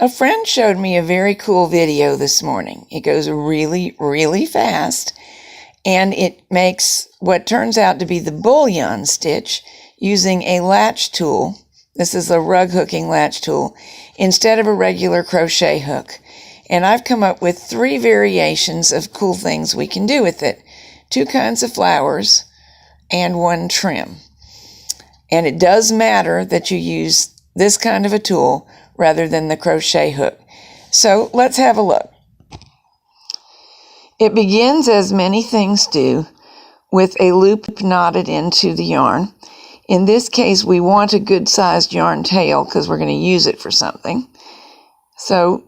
A friend showed me a very cool video this morning. It goes really, really fast, and it makes what turns out to be the bullion stitch using a latch tool. This is a rug hooking latch tool instead of a regular crochet hook. And I've come up with 3 variations of cool things we can do with it. 2 kinds of flowers and 1 trim. And it does matter that you use this kind of a tool rather than the crochet hook. So let's have a look. It begins, as many things do, with a loop knotted into the yarn. In this case, we want a good sized yarn tail because we're going to use it for something. So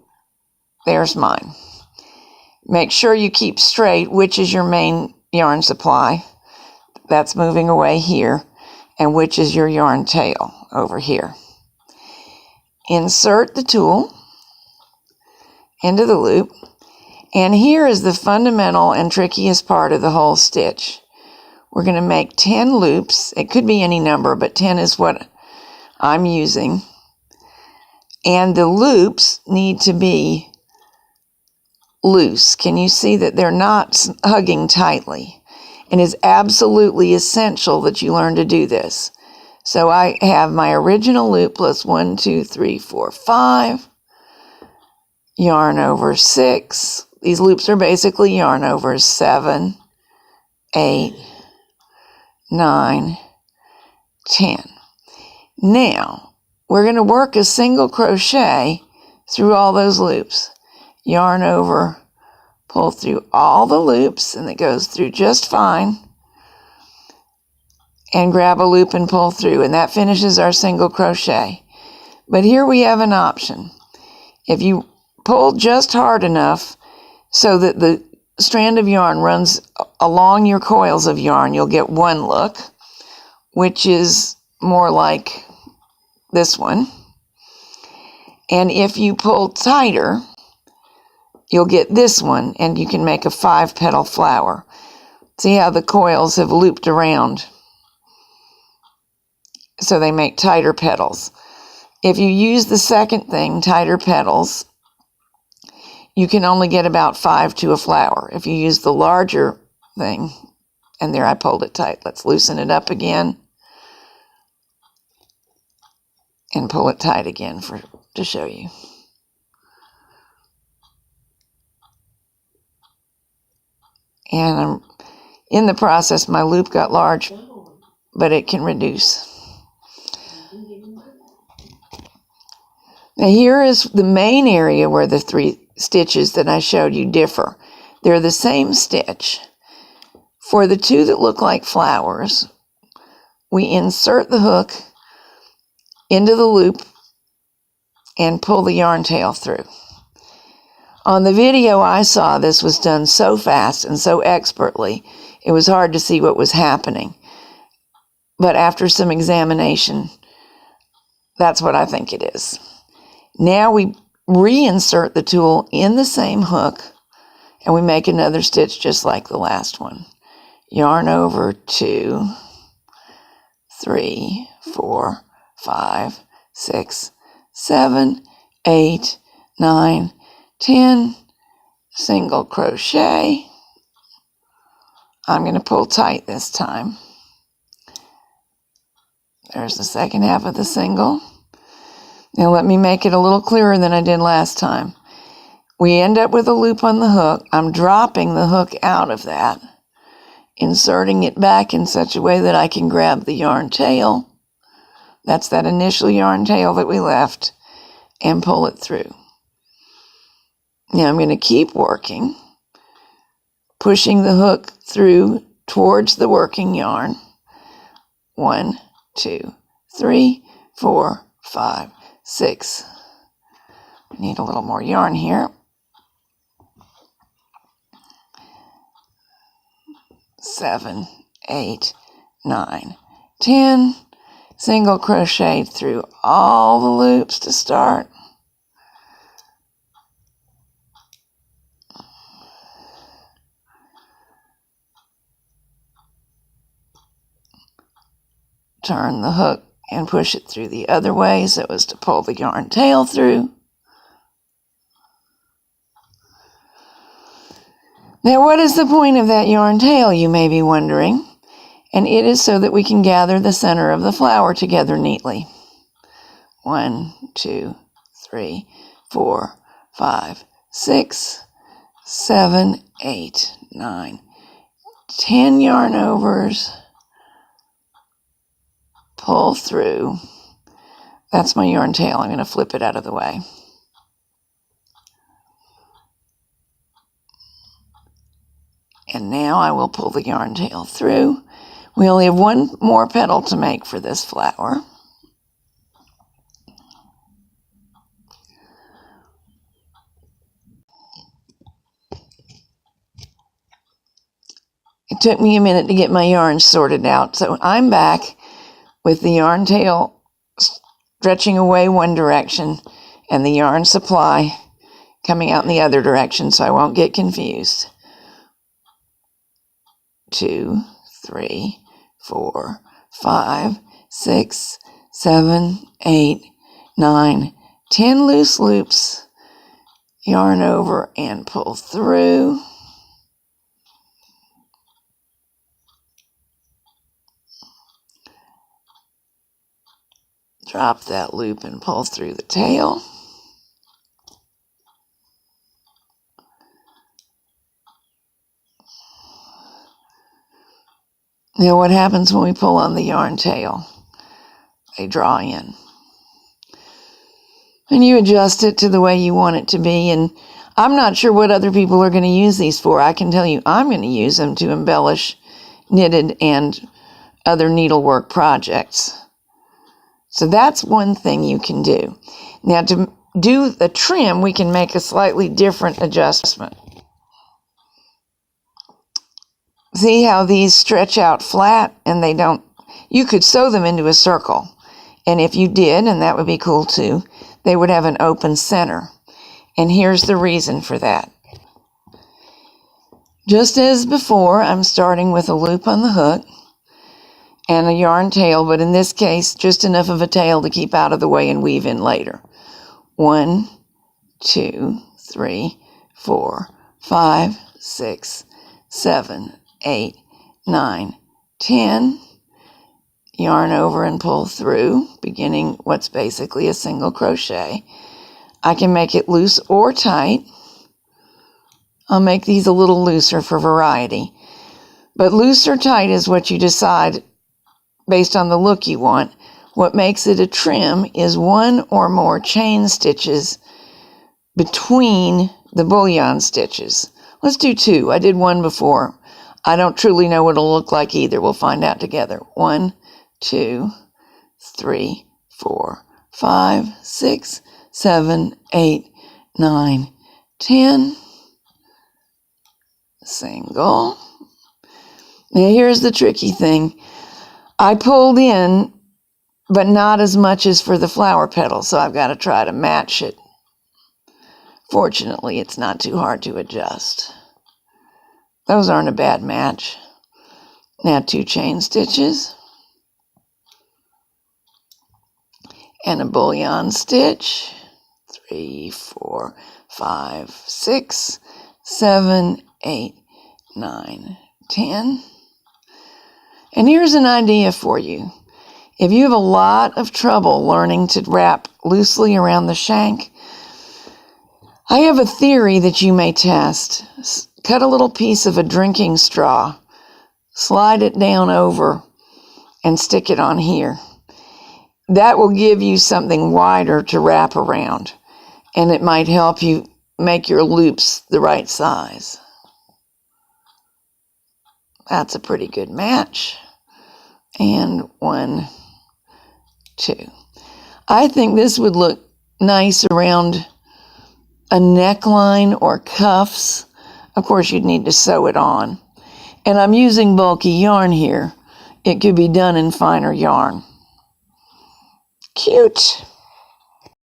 there's mine. Make sure you keep straight which is your main yarn supply. That's moving away here. And which is your yarn tail over here. Insert the tool into the loop, and here is the fundamental and trickiest part of the whole stitch. We're going to make 10 loops. It could be any number, but 10 is what I'm using. And the loops need to be loose. Can you see that they're not hugging tightly? And it's absolutely essential that you learn to do this. So I have my original loop plus 1, 2, 3, 4, 5, yarn over 6. These loops are basically yarn over 7, 8, 9, 10. Now, we're going to work a single crochet through all those loops. Yarn over, pull through all the loops, and it goes through just fine. And grab a loop and pull through, and that finishes our single crochet. But here we have an option. If you pull just hard enough so that the strand of yarn runs along your coils of yarn, you'll get one look, which is more like this one. And if you pull tighter, you'll get this one, and you can make a 5-petal flower. See how the coils have looped around, so they make tighter petals. If you use the second thing, tighter petals, you can only get about 5 to a flower. If you use the larger thing, and there I pulled it tight. Let's loosen it up again and pull it tight again to show you. And in the process, my loop got large, but it can reduce. Now here is the main area where the 3 stitches that I showed you differ. They're the same stitch. For the 2 that look like flowers, we insert the hook into the loop and pull the yarn tail through. On the video I saw, this was done so fast and so expertly, it was hard to see what was happening. But after some examination, that's what I think it is. Now we reinsert the tool in the same hook, and we make another stitch just like the last one. Yarn over 2, 3, 4, 5, 6, 7, 8, 9, 10, single crochet. I'm going to pull tight this time. There's the second half of the single. Now let me make it a little clearer than I did last time. We end up with a loop on the hook. I'm dropping the hook out of that, inserting it back in such a way that I can grab the yarn tail. That's that initial yarn tail that we left, and pull it through. Now I'm going to keep working, pushing the hook through towards the working yarn. 1, 2, 3, 4, 5, 6. I need a little more yarn here. 7, 8, 9, 10. Single crochet through all the loops to start. Turn the hook and push it through the other way so as to pull the yarn tail through. Now, what is the point of that yarn tail, you may be wondering? And it is so that we can gather the center of the flower together neatly. 1, 2, 3, 4, 5, 6, 7, 8, 9, 10 yarn overs. Pull through. That's my yarn tail. I'm going to flip it out of the way. And now I will pull the yarn tail through. We only have one more petal to make for this flower. It took me a minute to get my yarn sorted out, so I'm back with the yarn tail stretching away one direction and the yarn supply coming out in the other direction, so I won't get confused. 2, 3, 4, 5, 6, 7, 8, 9, 10 loose loops, yarn over and pull through. Drop that loop and pull through the tail. Now what happens when we pull on the yarn tail? They draw in. And you adjust it to the way you want it to be. And I'm not sure what other people are going to use these for. I can tell you I'm going to use them to embellish knitted and other needlework projects. So that's one thing you can do. Now to do the trim, we can make a slightly different adjustment. See how these stretch out flat and they don't, you could sew them into a circle. And if you did, and that would be cool too, they would have an open center. And here's the reason for that. Just as before, I'm starting with a loop on the hook and a yarn tail, but in this case, just enough of a tail to keep out of the way and weave in later. 1, 2, 3, 4, 5, 6, 7, 8, 9, 10. Yarn over and pull through, beginning what's basically a single crochet. I can make it loose or tight. I'll make these a little looser for variety. But loose or tight is what you decide based on the look you want. What makes it a trim is one or more chain stitches between the bullion stitches. Let's do 2. I did 1 before. I don't truly know what it'll look like either. We'll find out together. 1, 2, 3, 4, 5, 6, 7, 8, 9, 10. Single. Now here's the tricky thing. I pulled in, but not as much as for the flower petal, so I've got to try to match it. Fortunately, it's not too hard to adjust. Those aren't a bad match. Now 2 chain stitches and a bullion stitch. 3, 4, 5, 6, 7, 8, 9, 10. And here's an idea for you. If you have a lot of trouble learning to wrap loosely around the shank, I have a theory that you may test. Cut a little piece of a drinking straw, slide it down over, and stick it on here. That will give you something wider to wrap around, and it might help you make your loops the right size. That's a pretty good match. And 1, 2. I think this would look nice around a neckline or cuffs. Of course, you'd need to sew it on. And I'm using bulky yarn here. It could be done in finer yarn. Cute.